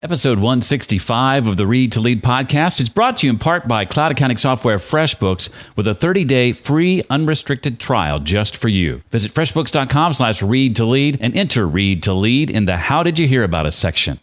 Episode 165 of the Read to Lead podcast is brought to you in part by cloud accounting software FreshBooks with a 30-day free unrestricted trial just for you. Visit freshbooks.com/read to lead and enter Read to Lead in the How Did You Hear About Us section.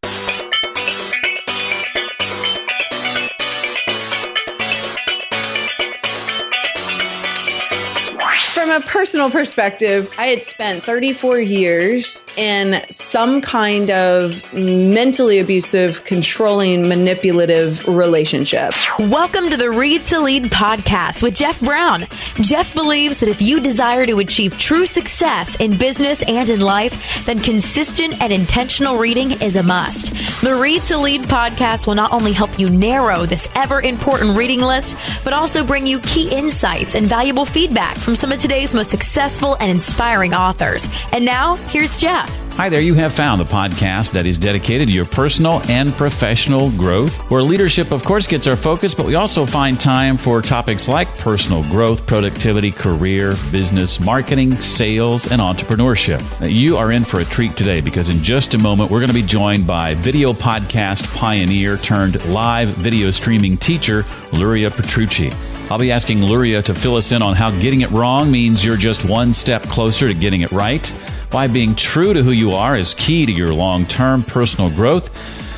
From a personal perspective, I had spent 34 years in some kind of mentally abusive, controlling, manipulative relationship. Welcome to the Read to Lead podcast with Jeff Brown. Jeff believes that if you desire to achieve true success in business and in life, then consistent and intentional reading is a must. The Read to Lead podcast will not only help you narrow this ever-important reading list, but also bring you key insights and valuable feedback from some of today's most successful and inspiring authors. And now, here's Jeff. Hi there, you have found the podcast that is dedicated to your personal and professional growth, where leadership, of course, gets our focus, but we also find time for topics like personal growth, productivity, career, business, marketing, sales, and entrepreneurship. Now, you are in for a treat today because in just a moment, we're going to be joined by video podcast pioneer turned live video streaming teacher, Luria Petrucci. I'll be asking Luria to fill us in on how getting it wrong means you're just one step closer to getting it right, why being true to who you are is key to your long-term personal growth,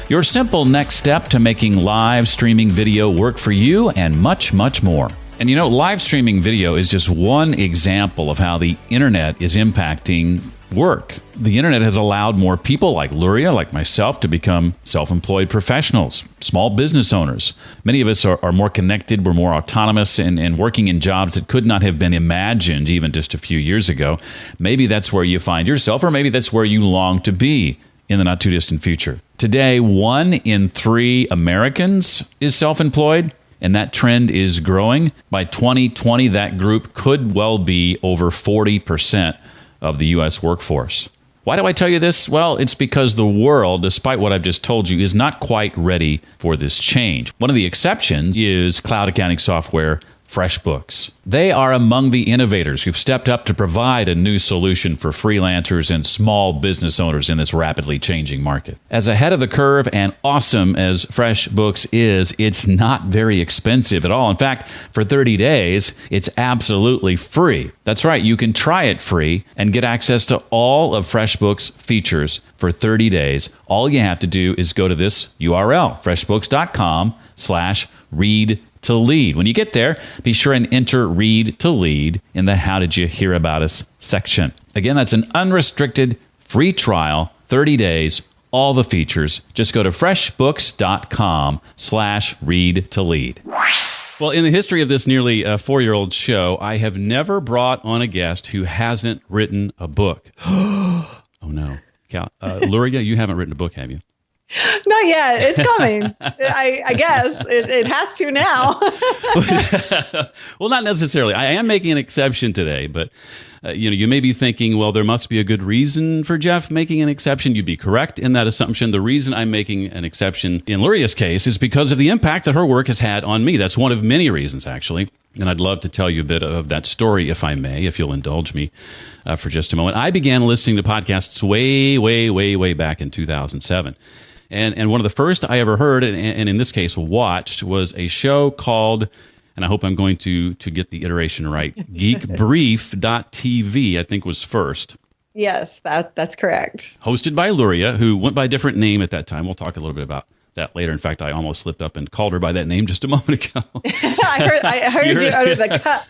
your simple next step to making live streaming video work for you, and much, much more. And you know, live streaming video is just one example of how the internet is impacting work. The internet has allowed more people like Luria, like myself, to become self-employed professionals, small business owners. Many of us are more connected, we're more autonomous, and working in jobs that could not have been imagined even just a few years ago. Maybe that's where you find yourself, or maybe that's where you long to be in the not-too-distant future. Today, 1 in 3 Americans is self-employed, and that trend is growing. By 2020, that group could well be over 40% of the U.S. workforce. Why do I tell you this? Well, it's because the world, despite what I've just told you, is not quite ready for this change. One of the exceptions is cloud accounting software FreshBooks. They are among the innovators who've stepped up to provide a new solution for freelancers and small business owners in this rapidly changing market. As ahead of the curve and awesome as FreshBooks is, it's not very expensive at all. In fact, for 30 days, it's absolutely free. That's right, you can try it free and get access to all of FreshBooks' features for 30 days. All you have to do is go to this URL, freshbooks.com/read to lead. When you get there, be sure and enter Read to Lead in the How Did You Hear About Us section. Again, that's an unrestricted free trial, 30 days, all the features. Just go to freshbooks.com/read to lead. Well, in the history of this nearly 4-year-old show, I have never brought on a guest who hasn't written a book. Oh, no. Luria, you haven't written a book, have you? Not yet. It's coming. I guess it has to now. Well, not necessarily. I am making an exception today, but you may be thinking, well, there must be a good reason for Jeff making an exception. You'd be correct in that assumption. The reason I'm making an exception in Luria's case is because of the impact that her work has had on me. That's one of many reasons, actually. And I'd love to tell you a bit of that story, if I may, if you'll indulge me for just a moment. I began listening to podcasts way back in 2007. And one of the first I ever heard, and in this case watched, was a show called, and I hope I'm going to get the iteration right, geekbrief.tv, I think was first. Yes, that's correct. Hosted by Luria, who went by a different name at that time. We'll talk a little bit about that later. In fact, I almost slipped up and called her by that name just a moment ago. I heard you out of the cut.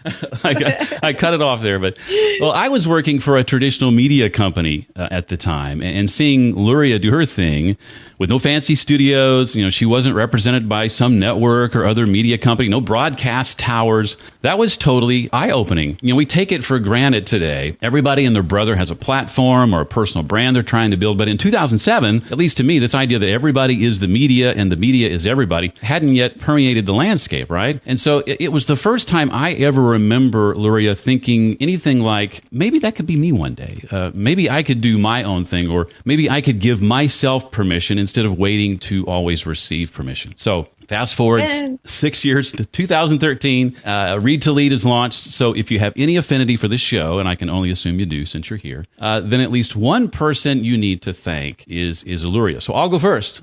I cut it off there. But, well, I was working for a traditional media company at the time, and seeing Luria do her thing with no fancy studios. She wasn't represented by some network or other media company, no broadcast towers. That was totally eye-opening. We take it for granted today. Everybody and their brother has a platform or a personal brand they're trying to build. But in 2007, at least to me, this idea that everybody is the media and the media is everybody hadn't yet permeated the landscape, right? And so it was the first time I ever remember, Luria, thinking anything like, maybe that could be me one day. Maybe I could do my own thing, or maybe I could give myself permission instead of waiting to always receive permission. So fast forward 6 years to 2013, Read to Lead is launched. So if you have any affinity for this show, and I can only assume you do since you're here, then at least one person you need to thank is Luria. So I'll go first.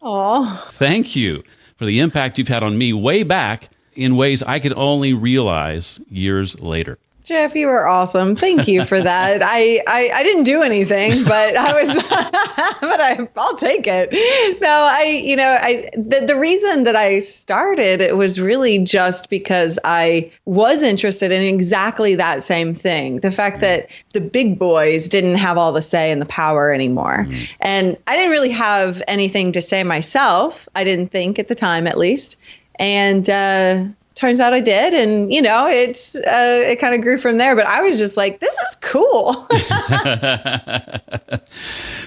Aw. Thank you for the impact you've had on me way back in ways I could only realize years later. Jeff, you were awesome. Thank you for that. I didn't do anything, but I'll take it. No, the reason that I started, it was really just because I was interested in exactly that same thing. The fact that the big boys didn't have all the say and the power anymore. And I didn't really have anything to say myself. I didn't think at the time, at least. And, turns out I did. And, it kind of grew from there. But I was just like, this is cool.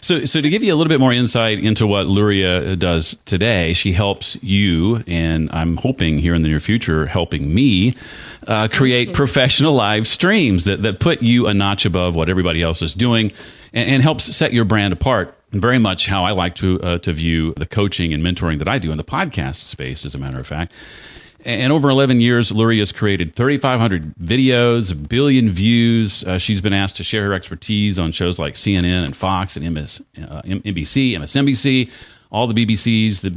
So to give you a little bit more insight into what Luria does today, she helps you, and I'm hoping here in the near future, helping me create professional live streams that put you a notch above what everybody else is doing and helps set your brand apart. And very much how I like to view the coaching and mentoring that I do in the podcast space, as a matter of fact. And over 11 years, Luria has created 3,500 videos, 1 billion views. She's been asked to share her expertise on shows like CNN and Fox and NBC, MSNBC, all the BBCs, the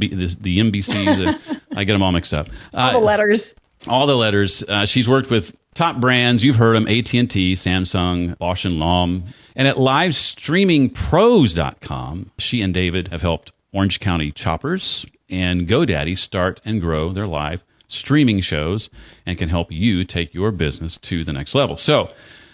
NBCs. I get them all mixed up. All the letters. All the letters. She's worked with top brands. You've heard them: AT&T, Samsung, Bausch & Lomb. And at livestreamingpros.com, she and David have helped Orange County Choppers and GoDaddy start and grow their live streaming shows and can help you take your business to the next level. So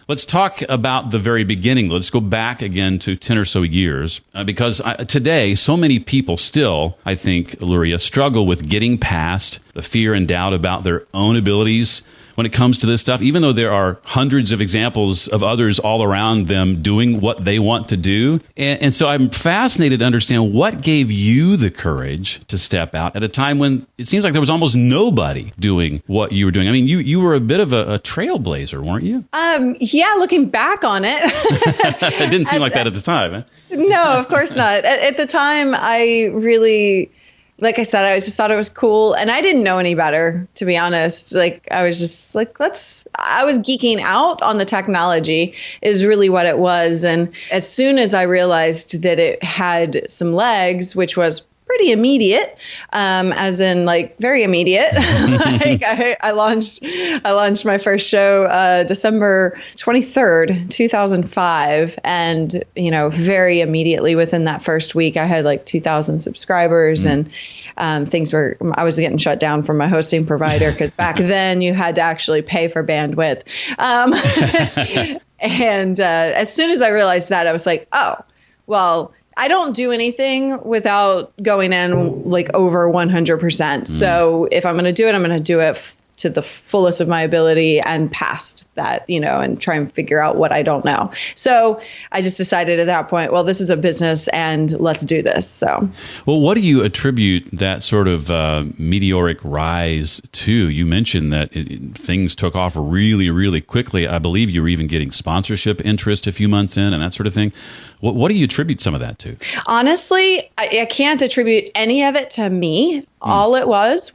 let's talk about the very beginning. Let's go back again to 10 or so years because today so many people still, I think, Luria, struggle with getting past the fear and doubt about their own abilities when it comes to this stuff, even though there are hundreds of examples of others all around them doing what they want to do. And so I'm fascinated to understand what gave you the courage to step out at a time when it seems like there was almost nobody doing what you were doing. I mean, you were a bit of a trailblazer, weren't you? Yeah, looking back on it. It didn't seem like that at the time. Eh? No, of course not. At the time, I really... Like I said, I just thought it was cool. And I didn't know any better, to be honest. Like, I was just like, I was geeking out on the technology is really what it was. And as soon as I realized that it had some legs, which was pretty immediate, as in like very immediate. Like I launched my first show December 23rd, 2005. And, very immediately within that first week, I had like 2,000 subscribers and I was getting shut down from my hosting provider because back then you had to actually pay for bandwidth. And as soon as I realized that, I was like, oh, well, I don't do anything without going in like over 100%. So if I'm going to do it, I'm going to do it to the fullest of my ability and past that, and try and figure out what I don't know. So I just decided at that point, well, this is a business and let's do this. So, well, what do you attribute that sort of meteoric rise to? You mentioned that things took off really, really quickly. I believe you were even getting sponsorship interest a few months in and that sort of thing. What do you attribute some of that to? Honestly, I can't attribute any of it to me. All it was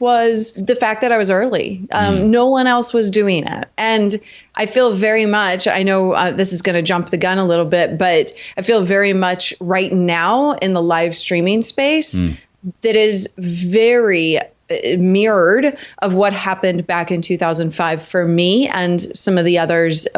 the fact that I was early. No one else was doing it. And I feel very much, I know this is going to jump the gun a little bit, but I feel very much right now in the live streaming space that is very mirrored of what happened back in 2005 for me and some of the others,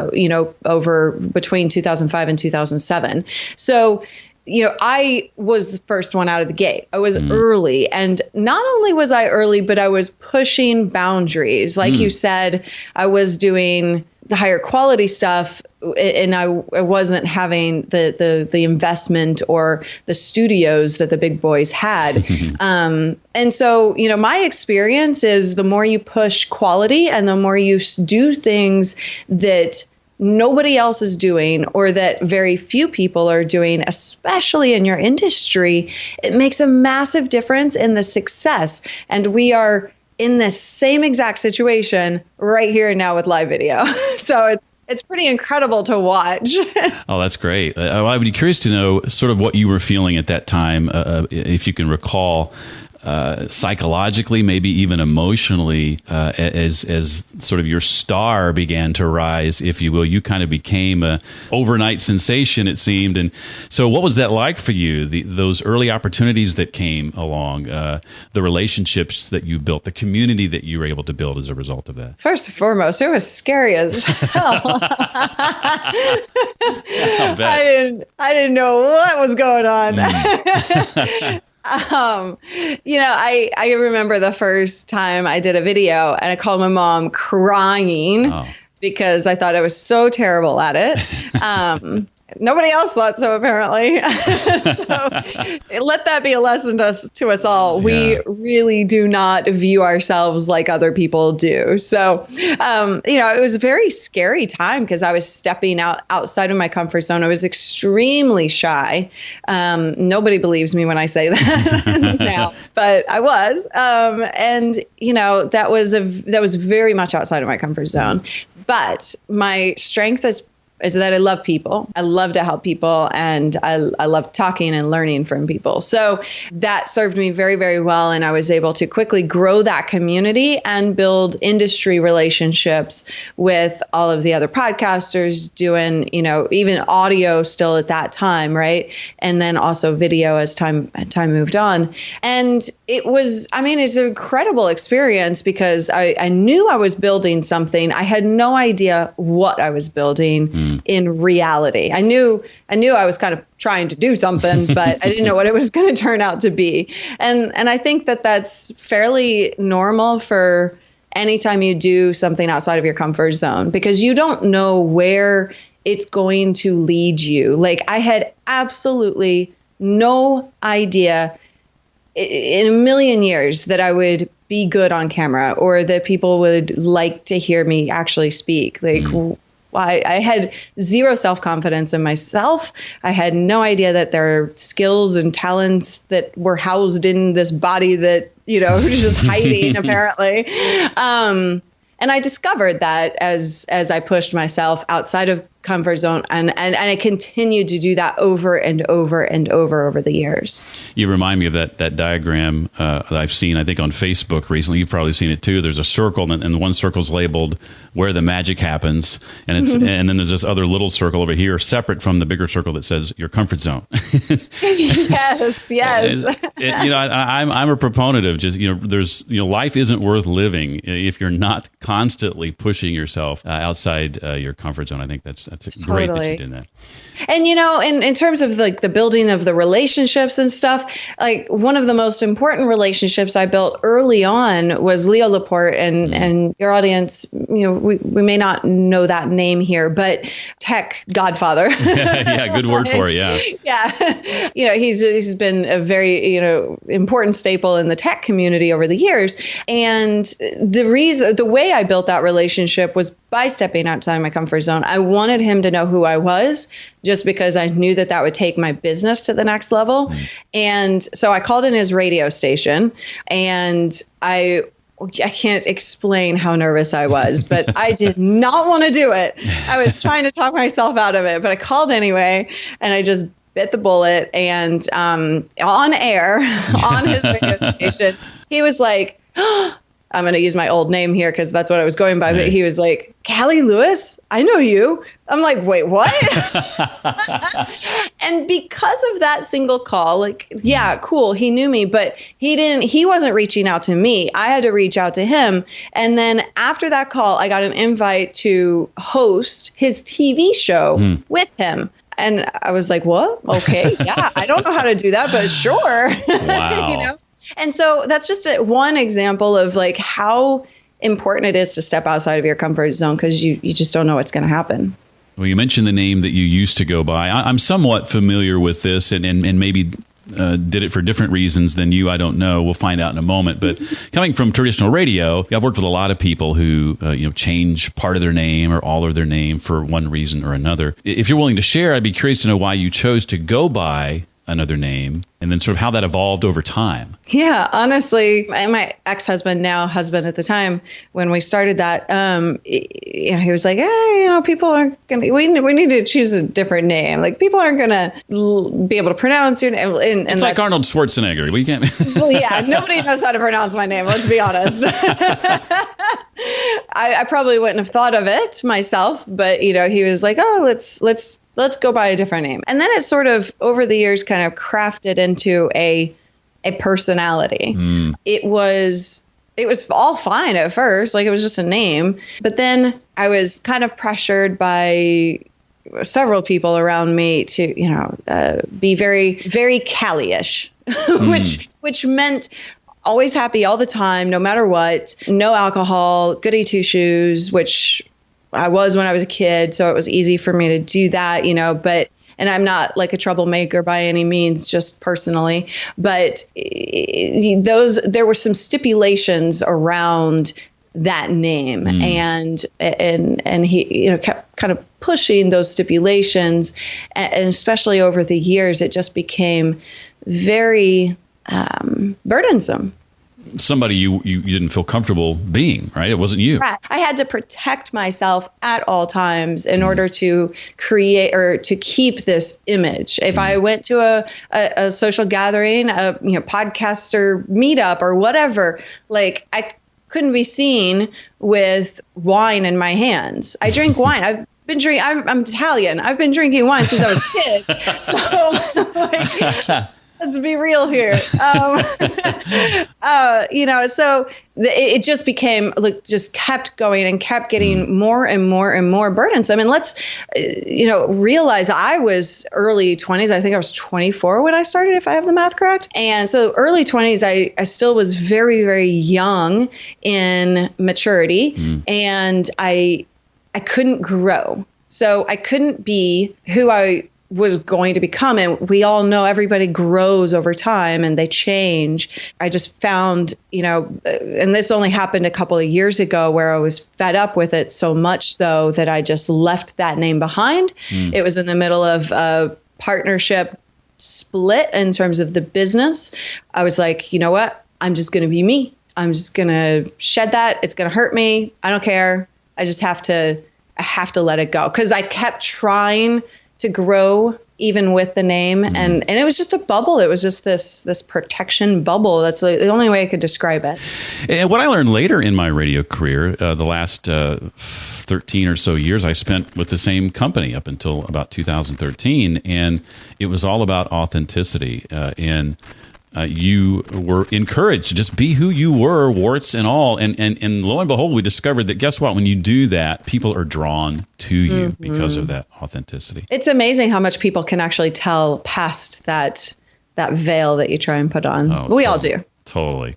over between 2005 and 2007. So, I was the first one out of the gate. I was early. And not only was I early, but I was pushing boundaries. Like you said, I was doing the higher quality stuff and I wasn't having the investment or the studios that the big boys had. And so, my experience is the more you push quality and the more you do things that nobody else is doing or that very few people are doing, especially in your industry, it makes a massive difference in the success. And we are in the same exact situation right here and now with live video. So it's pretty incredible to watch. Oh, that's great. I would be curious to know sort of what you were feeling at that time, if you can recall. psychologically, maybe even emotionally, as sort of your star began to rise, if you will? You kind of became a overnight sensation, it seemed. And so what was that like for you, those early opportunities that came along, the relationships that you built, the community that you were able to build as a result of that? First and foremost, it was scary as hell. I didn't know what was going on. I remember the first time I did a video and I called my mom crying because I thought I was so terrible at it. Nobody else thought so, apparently. So let that be a lesson to us all. We really do not view ourselves like other people do. So, it was a very scary time because I was stepping outside of my comfort zone. I was extremely shy. Nobody believes me when I say that now, but I was. That was very much outside of my comfort zone. But my strength is that I love people. I love to help people, and I love talking and learning from people. So that served me very, very well. And I was able to quickly grow that community and build industry relationships with all of the other podcasters doing, even audio still at that time, right? And then also video as time moved on. And it's an incredible experience because I knew I was building something. I had no idea what I was building. In reality, I knew I was kind of trying to do something, but I didn't know what it was going to turn out to be. And I think that that's fairly normal for anytime you do something outside of your comfort zone, because you don't know where it's going to lead you. Like, I had absolutely no idea in a million years that I would be good on camera or that people would like to hear me actually speak. Like, I had zero self-confidence in myself. I had no idea that there are skills and talents that were housed in this body that, was just hiding apparently. And I discovered that as I pushed myself outside of comfort zone, and I continued to do that over and over and over the years. You remind me of that diagram that I've seen, I think, on Facebook recently. You've probably seen it too. There's a circle, and one circle's labeled where the magic happens, and it's and then there's this other little circle over here, separate from the bigger circle, that says your comfort zone. Yes. I'm a proponent of just life isn't worth living if you're not constantly pushing yourself outside your comfort zone. I think that's great that you did that. And, in terms of like the building of the relationships and stuff, like one of the most important relationships I built early on was Leo Laporte, and your audience, we may not know that name here, but tech godfather. Yeah, good word for it. Yeah. Yeah. He's been a very, important staple in the tech community over the years. And the way I built that relationship was by stepping outside my comfort zone. I wanted him to know who I was, just because I knew that would take my business to the next level. And so I called in his radio station, and I can't explain how nervous I was, but I did not want to do it. I was trying to talk myself out of it, but I called anyway, and I just bit the bullet. And on air, on his radio station, he was like, I'm going to use my old name here because that's what I was going by. But he was like, Callie Lewis, I know you. I'm like, wait, what? And because of that single call, cool. He knew me, but he wasn't reaching out to me. I had to reach out to him. And then after that call, I got an invite to host his TV show with him. And I was like, what? Okay. Yeah. I don't know how to do that, but sure. Wow. And so that's just one example of like how important it is to step outside of your comfort zone, because you just don't know what's going to happen. Well, you mentioned the name that you used to go by. I'm somewhat familiar with this, and maybe did it for different reasons than you. I don't know. We'll find out in a moment. But coming from traditional radio, I've worked with a lot of people who change part of their name or all of their name for one reason or another. If you're willing to share, I'd be curious to know why you chose to go by another name, and then sort of how that evolved over time. Yeah, honestly, my ex-husband, now husband at the time, when we started that, he was like, people aren't going to, we need to choose a different name. Like, people aren't going to be able to pronounce your name. And it's like Arnold Schwarzenegger. We can't. Well, yeah, nobody knows how to pronounce my name. Let's be honest. I probably wouldn't have thought of it myself, but he was like, "Oh, let's go by a different name." And then it sort of over the years kind of crafted into a personality. It was all fine at first, like it was just a name, but then I was kind of pressured by several people around me to be very, very Cali-ish, which meant always happy all the time, no matter what, no alcohol, goody two shoes, which I was when I was a kid. So it was easy for me to do that, and I'm not like a troublemaker by any means, just personally, but there were some stipulations around that name, and he kept kind of pushing those stipulations, and especially over the years, it just became very burdensome. Somebody you didn't feel comfortable being, right? It wasn't you. Right. I had to protect myself at all times in order to create or to keep this image. If I went to a social gathering, a podcaster meetup or whatever, like I couldn't be seen with wine in my hands. I drink wine. I'm Italian. I've been drinking wine since I was a kid. So let's be real here. So it just became just kept going and kept getting more and more and more burdensome. And let's, realize I was early 20s. I think I was 24 when I started, if I have the math correct. And so early 20s, I still was very, very young in maturity, and I couldn't grow. So I couldn't be who I was going to become. And we all know everybody grows over time and they change. I just found, and this only happened a couple of years ago, where I was fed up with it so much so that I just left that name behind. It was in the middle of a partnership split in terms of the business. I was like, you know what? I'm just going to be me. I'm just going to shed that. It's going to hurt me. I don't care. I have to let it go, because I kept trying to grow even with the name. And it was just a bubble. It was just this protection bubble. That's the only way I could describe it. And what I learned later in my radio career, the last 13 or so years I spent with the same company up until about 2013. And it was all about authenticity. You were encouraged to just be who you were, warts and all. And lo and behold, we discovered that, guess what? When you do that, people are drawn to you because of that authenticity. It's amazing how much people can actually tell past that veil that you try and put on. We all do. Totally.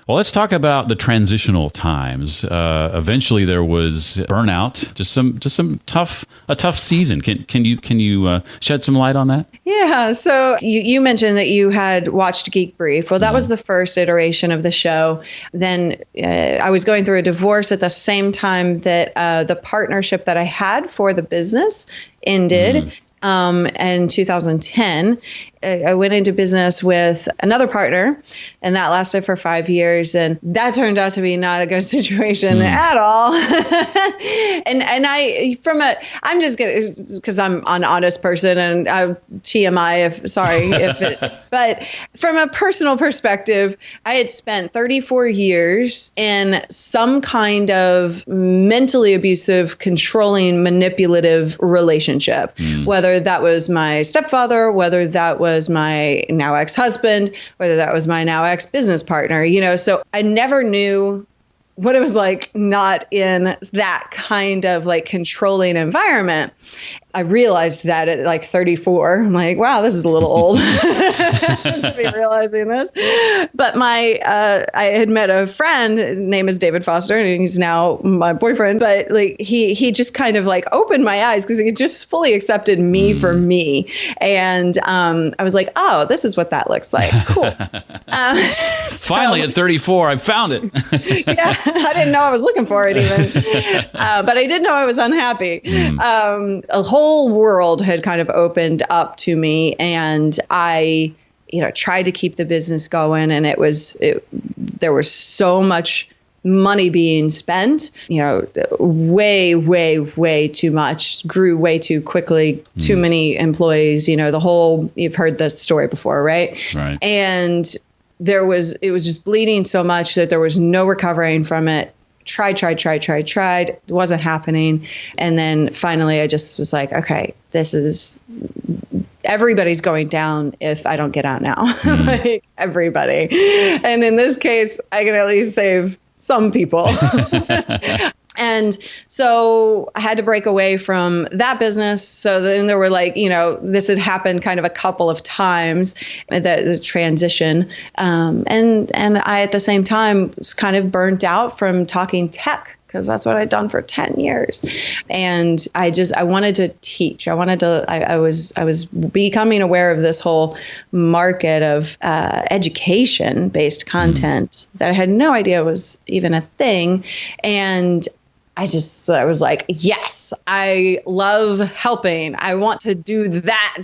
Well, let's talk about the transitional times. Eventually, there was burnout, just some tough season. Can you shed some light on that? Yeah. So you mentioned that you had watched Geek Brief. Well, that was the first iteration of the show. Then I was going through a divorce at the same time that the partnership that I had for the business ended. In 2010, I went into business with another partner, and that lasted for 5 years. And that turned out to be not a good situation at all. and I'm just gonna, because I'm an honest person, and TMI, but from a personal perspective, I had spent 34 years in some kind of mentally abusive, controlling, manipulative relationship, whether that was my stepfather, whether that was my now ex-husband, whether that was my now ex-business partner, so I never knew what it was like not in that kind of like controlling environment. I realized that at like 34, I'm like, wow, this is a little old to be realizing this. But I had met a friend, his name is David Foster, and he's now my boyfriend. But like he just kind of like opened my eyes, because he just fully accepted me for me. And I was like, oh, this is what that looks like. Cool. Finally, at 34, I found it. Yeah, I didn't know I was looking for it even. But I did know I was unhappy. A whole whole world had kind of opened up to me, and I, tried to keep the business going, and there was so much money being spent, way, way, way too much, grew way too quickly, too many employees, you've heard this story before, right? Right. And it was just bleeding so much that there was no recovering from it. Tried. It wasn't happening. And then finally I just was like, okay, everybody's going down if I don't get out now. Like everybody. And in this case, I can at least save some people. And so I had to break away from that business. So then there were this had happened kind of a couple of times, the transition. And I, at the same time, was kind of burnt out from talking tech, because that's what I'd done for 10 years. And I wanted to teach. I was becoming aware of this whole market of education-based content that I had no idea was even a thing. And I was like, yes, I love helping. I want to do that.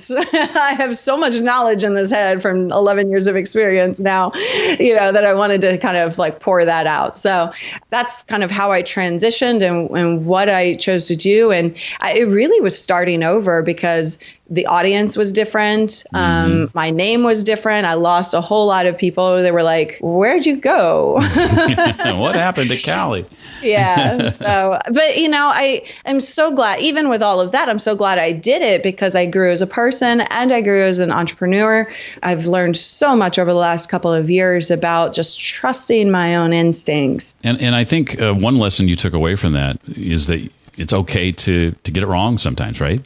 I have so much knowledge in this head from 11 years of experience now, that I wanted to kind of pour that out. So that's kind of how I transitioned and what I chose to do. And it really was starting over because the audience was different. My name was different. I lost a whole lot of people. They were like, where'd you go? What happened to Callie? Yeah. So, but I am so glad, even with all of that, I'm so glad I did it, because I grew as a person and I grew as an entrepreneur. I've learned so much over the last couple of years about just trusting my own instincts. And I think one lesson you took away from that is that it's okay to get it wrong sometimes, right?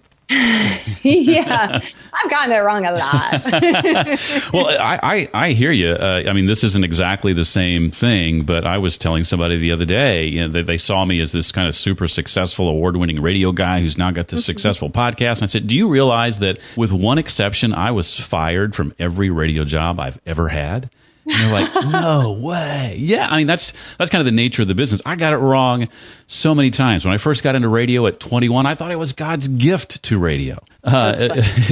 Yeah, I've gotten it wrong a lot. Well, I hear you. I mean, this isn't exactly the same thing, but I was telling somebody the other day, they saw me as this kind of super successful, award-winning radio guy who's now got this successful podcast. And I said, do you realize that with one exception, I was fired from every radio job I've ever had? And they're like, no way. Yeah, I mean, that's kind of the nature of the business. I got it wrong so many times. When I first got into radio at 21, I thought it was God's gift to radio.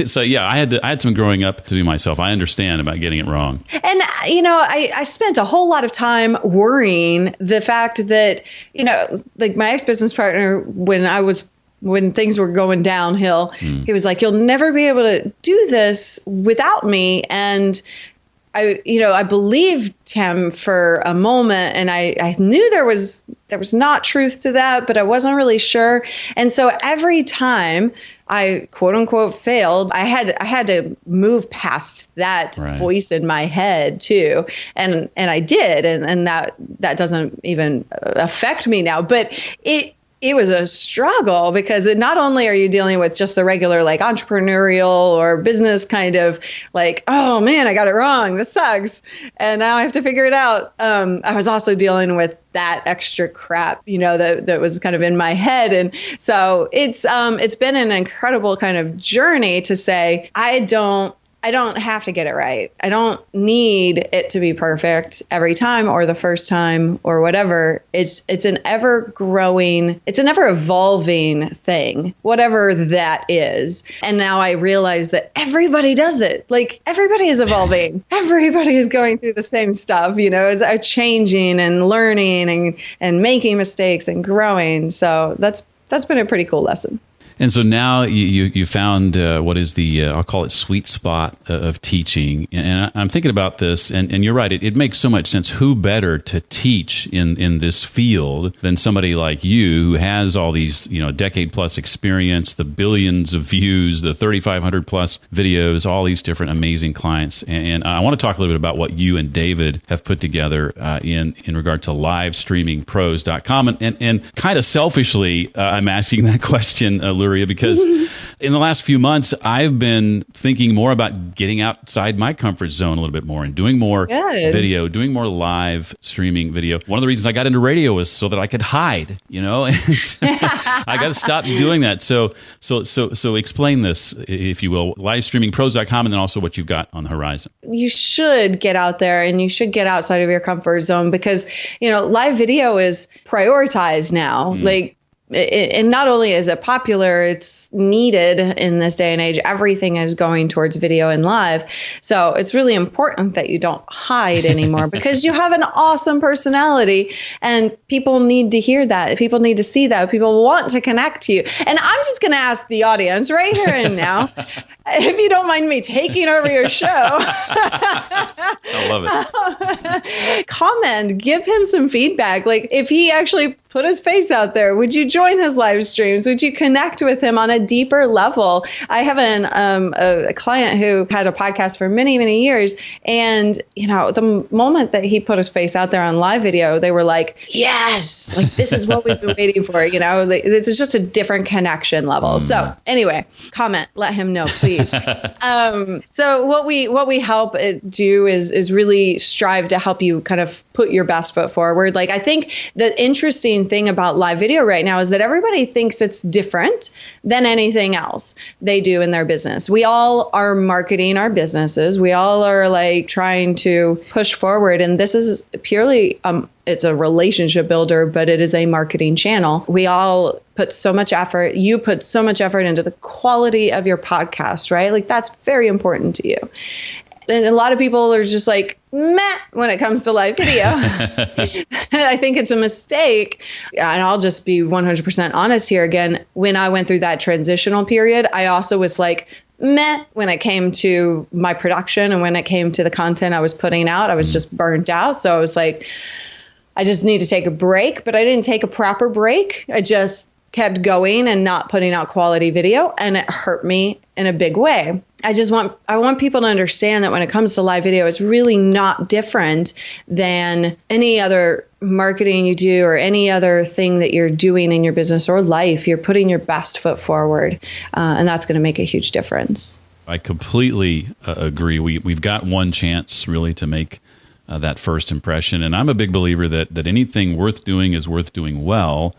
So yeah, I had some growing up to do myself. I understand about getting it wrong. And I spent a whole lot of time worrying the fact that my ex-business partner, when things were going downhill, he was like, you'll never be able to do this without me. And I believed him for a moment, and I knew there was not truth to that, but I wasn't really sure. And so every time I quote unquote failed, I had to move past that voice in my head too. And I did. And that doesn't even affect me now, but it was a struggle, because not only are you dealing with just the regular entrepreneurial or business kind of oh man, I got it wrong, this sucks, and now I have to figure it out. I was also dealing with that extra crap, that was kind of in my head. And so it's been an incredible kind of journey to say, I don't have to get it right. I don't need it to be perfect every time or the first time or whatever. It's an ever evolving thing, whatever that is. And now I realize that everybody does it. Everybody is evolving. Everybody is going through the same stuff, is changing and learning and making mistakes and growing. So that's been a pretty cool lesson. And so now you found what is the, I'll call it sweet spot of teaching. And I'm thinking about this, and you're right, it makes so much sense. Who better to teach in this field than somebody like you, who has all these, decade-plus experience, the billions of views, the 3,500-plus videos, all these different amazing clients. And I want to talk a little bit about what you and David have put together in regard to livestreamingpros.com. And kind of selfishly, I'm asking that question, Luria, because in the last few months, I've been thinking more about getting outside my comfort zone a little bit more and doing more video, doing more live streaming video. One of the reasons I got into radio was so that I could hide, I got to stop doing that. So explain this, if you will, livestreamingpros.com, and then also what you've got on the horizon. You should get out there and you should get outside of your comfort zone, because, live video is prioritized now. and not only is it popular, it's needed in this day and age. Everything is going towards video and live. So it's really important that you don't hide anymore because you have an awesome personality and people need to hear that. People need to see that. People want to connect to you. And I'm just going to ask the audience right here and now, if you don't mind me taking over your show. I love it. Comment, give him some feedback. Like if he actually put his face out there, would you join his live streams? Would you connect with him on a deeper level? I have a client who had a podcast for many, many years. And, the moment that he put his face out there on live video, they were like, yes, like this is what we've been waiting for. This is just a different connection level. So anyway, comment, let him know, please. So what we help do is really strive to help you kind of put your best foot forward. Like I think the interesting thing about live video right now is that everybody thinks it's different than anything else they do in their business. We all are marketing our businesses. We all are like trying to push forward. And this is purely, it's a relationship builder, but it is a marketing channel. We all put so much effort. You put so much effort into the quality of your podcast, right? Like that's very important to you. And a lot of people are just like, meh, when it comes to live video. I think it's a mistake. And I'll just be 100% honest here again. When I went through that transitional period, I also was like, meh, when it came to my production and when it came to the content I was putting out. I was just burnt out. So I was like, I just need to take a break. But I didn't take a proper break. I just kept going and not putting out quality video, and it hurt me in a big way. I want people to understand that when it comes to live video, it's really not different than any other marketing you do or any other thing that you're doing in your business or life. You're putting your best foot forward, and that's going to make a huge difference. I completely agree. We've got one chance really to make that first impression, and I'm a big believer that anything worth doing is worth doing well.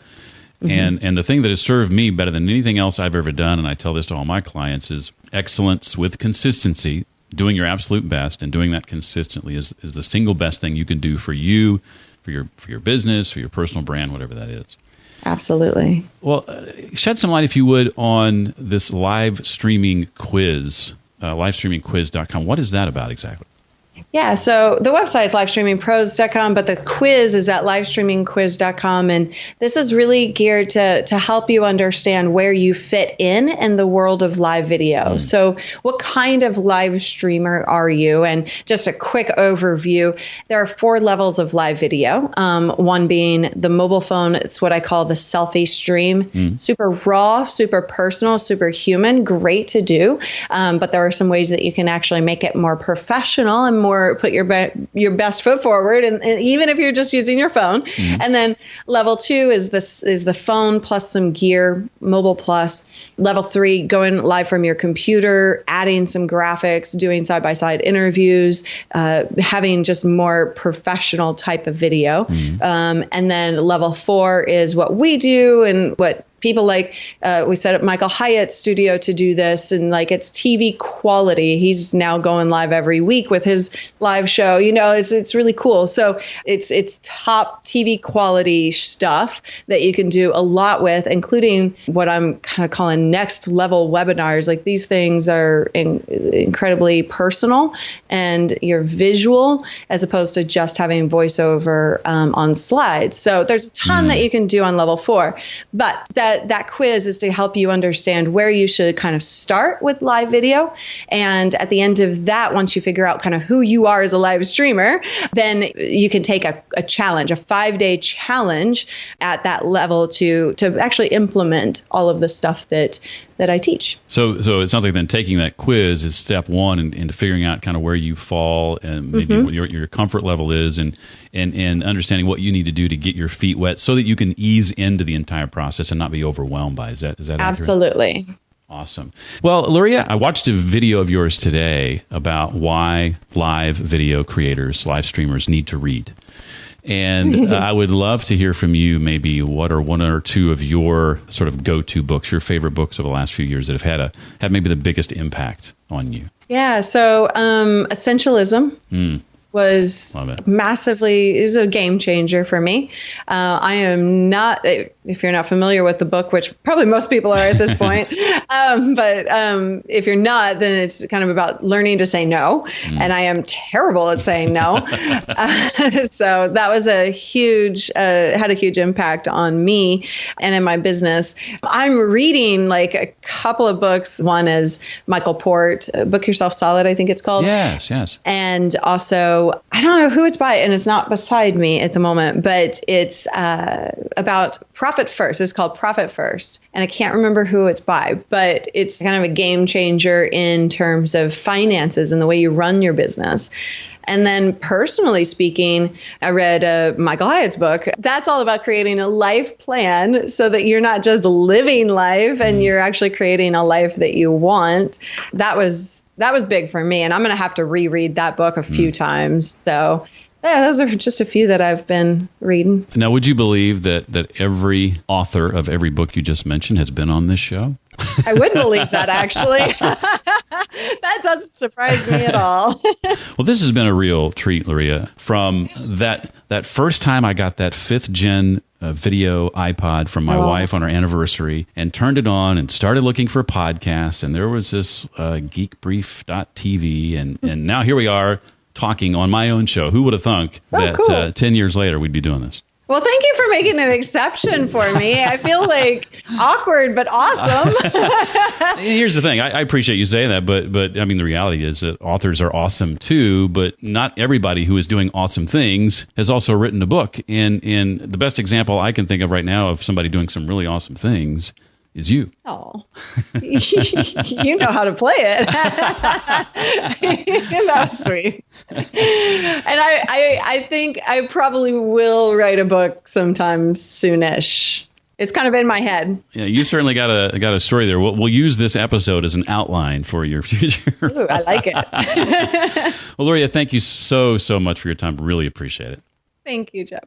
And the thing that has served me better than anything else I've ever done, and I tell this to all my clients, is excellence with consistency. Doing your absolute best and doing that consistently is the single best thing you can do for you, for your business, for your personal brand, whatever that is. Absolutely. Well, shed some light, if you would, on this live streaming quiz, livestreamingquiz.com. What is that about exactly? Yeah, so the website is livestreamingpros.com, but the quiz is at livestreamingquiz.com. And this is really geared to help you understand where you fit in the world of live video. So what kind of live streamer are you? And just a quick overview, there are 4 levels of live video. One being the mobile phone. It's what I call the selfie stream. Super raw, super personal, super human, great to do. But there are some ways that you can actually make it more professional and more put your best foot forward, and even if you're just using your phone. And then level 2 is the phone plus some gear, mobile plus. Level 3, going live from your computer, adding some graphics, doing side-by-side interviews, having just more professional type of video. And then level 4 is what we do and what people like. We set up Michael Hyatt's studio to do this, and like it's TV quality. He's now going live every week with his live show. It's really cool. So it's top TV quality stuff that you can do a lot with, including what I'm kind of calling next level webinars. Like these things are incredibly personal, and you're visual as opposed to just having voiceover on slides. So there's a ton that you can do on level 4, but that quiz is to help you understand where you should kind of start with live video. And at the end of that, once you figure out kind of who you are as a live streamer, then you can take a challenge, a 5-day challenge at that level to actually implement all of the stuff that I teach. So it sounds like then taking that quiz is step 1 into figuring out kind of where you fall and maybe what your comfort level is, and understanding what you need to do to get your feet wet so that you can ease into the entire process and not be overwhelmed by it. Is that accurate? Absolutely. Awesome. Well, Luria, I watched a video of yours today about why live video creators, live streamers need to read. And I would love to hear from you maybe what are 1 or 2 of your sort of go-to books, your favorite books over the last few years that have had maybe the biggest impact on you. Yeah, so Essentialism was massively is a game changer for me. I am not if you're not familiar with the book, which probably most people are at this point, but if you're not, then it's kind of about learning to say no. And I am terrible at saying no. So that was had a huge impact on me and in my business. I'm reading like a couple of books. One is Michael Port, Book Yourself Solid, I think it's called. Yes. And also, I don't know who it's by, and it's not beside me at the moment, but it's about Profit First. It's called Profit First. And I can't remember who it's by, but it's kind of a game changer in terms of finances and the way you run your business. And then personally speaking, I read Michael Hyatt's book. That's all about creating a life plan so that you're not just living life and you're actually creating a life that you want. That was big for me. And I'm going to have to reread that book a few times. So yeah, those are just a few that I've been reading. Now, would you believe that every author of every book you just mentioned has been on this show? I would believe that, actually. That doesn't surprise me at all. Well, this has been a real treat, Luria. From that first time I got that 5th gen video iPod from my wife on our anniversary and turned it on and started looking for podcasts, and there was this geekbrief.tv, and now here we are talking on my own show. Who would have thunk that cool. 10 years later we'd be doing this? Well, thank you for making an exception for me. I feel like awkward, but awesome. Here's the thing. I appreciate you saying that, but I mean, the reality is that authors are awesome too, but not everybody who is doing awesome things has also written a book. And the best example I can think of right now of somebody doing some really awesome things is you. Oh, you know how to play it. That's sweet. And I think I probably will write a book sometime soonish. It's kind of in my head. Yeah, you certainly got a story there. We'll use this episode as an outline for your future. Ooh, I like it. Well, Luria, thank you so much for your time. Really appreciate it. Thank you, Jeff.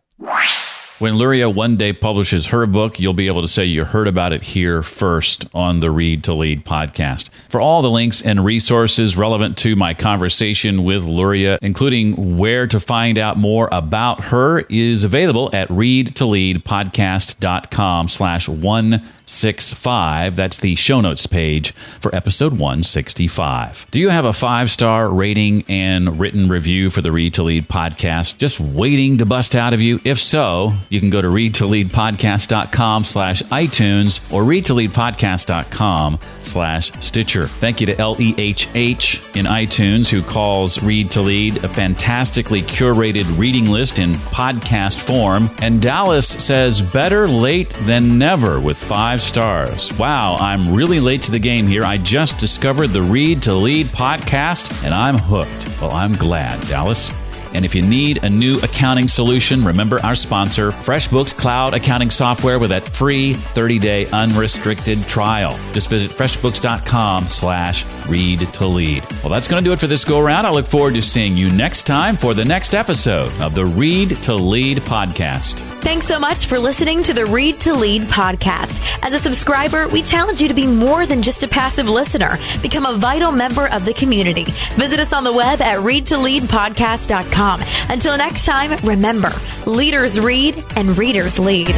When Luria one day publishes her book, you'll be able to say you heard about it here first on the Read to Lead podcast. For all the links and resources relevant to my conversation with Luria, including where to find out more about her, is available at readtoleadpodcast.com/165. That's the show notes page for episode 165. Do you have a 5-star rating and written review for the Read to Lead podcast just waiting to bust out of you? If so, you can go to readtoleadpodcast.com/iTunes or readtoleadpodcast.com/Stitcher. Thank you to LEHH in iTunes, who calls Read to Lead a fantastically curated reading list in podcast form. And Dallas says better late than never with 5 stars. Wow, I'm really late to the game here. I just discovered the Read to Lead podcast and I'm hooked. Well, I'm glad, Dallas. And if you need a new accounting solution, remember our sponsor, FreshBooks Cloud Accounting Software, with that free 30-day unrestricted trial. Just visit freshbooks.com/read-to-lead. Well, that's going to do it for this go-around. I look forward to seeing you next time for the next episode of the Read to Lead podcast. Thanks so much for listening to the Read to Lead podcast. As a subscriber, we challenge you to be more than just a passive listener. Become a vital member of the community. Visit us on the web at readtoleadpodcast.com. Until next time, remember, leaders read and readers lead.